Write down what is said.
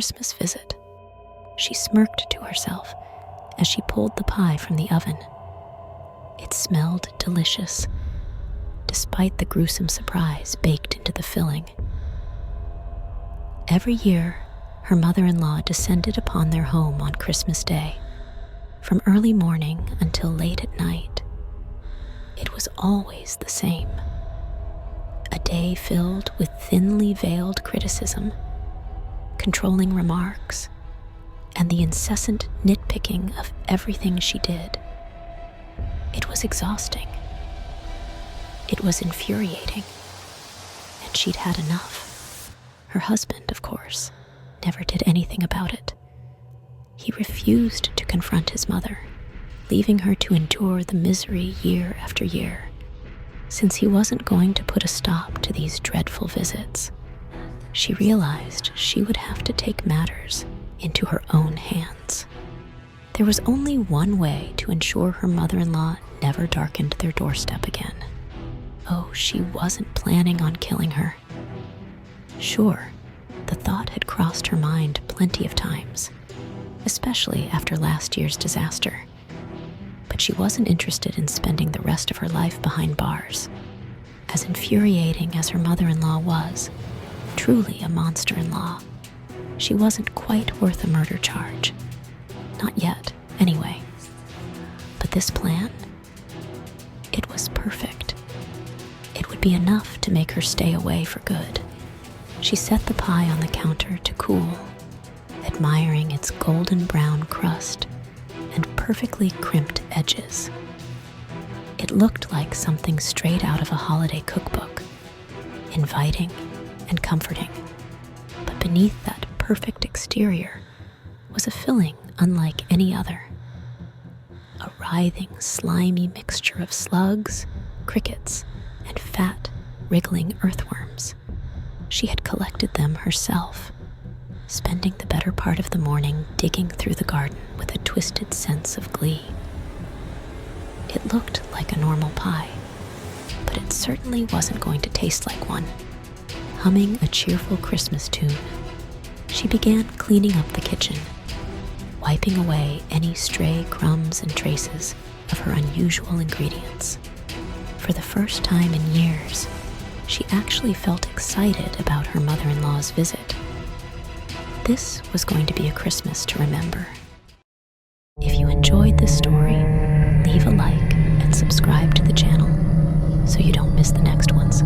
Christmas visit. She smirked to herself as she pulled the pie from the oven. It smelled delicious, despite the gruesome surprise baked into the filling. Every year, her mother-in-law descended upon their home on Christmas Day. From early morning until late at night, it was always the same. A day filled with thinly veiled criticism, controlling remarks, and the incessant nitpicking of everything she did. It was exhausting. It was infuriating. And she'd had enough. Her husband, of course, never did anything about it. He refused to confront his mother, leaving her to endure the misery year after year. Since he wasn't going to put a stop to these dreadful visits, she realized she would have to take matters into her own hands. There was only one way to ensure her mother-in-law never darkened their doorstep again. Oh, she wasn't planning on killing her. Sure, the thought had crossed her mind plenty of times, especially after last year's disaster. But she wasn't interested in spending the rest of her life behind bars. As infuriating as her mother-in-law was, truly a monster-in-law, she wasn't quite worth a murder charge. Not yet, anyway. But this plan? It was perfect. It would be enough to make her stay away for good. She set the pie on the counter to cool, admiring its golden brown crust and perfectly crimped edges. It looked like something straight out of a holiday cookbook, inviting and comforting. But beneath that perfect exterior was a filling unlike any other. A writhing, slimy mixture of slugs, crickets, and fat, wriggling earthworms. She had collected them herself, spending the better part of the morning digging through the garden with a twisted sense of glee. It looked like a normal pie, but it certainly wasn't going to taste like one. Humming a cheerful Christmas tune, she began cleaning up the kitchen, wiping away any stray crumbs and traces of her unusual ingredients. For the first time in years, she actually felt excited about her mother-in-law's visit. This was going to be a Christmas to remember. If you enjoyed this story, leave a like and subscribe to the channel so you don't miss the next ones.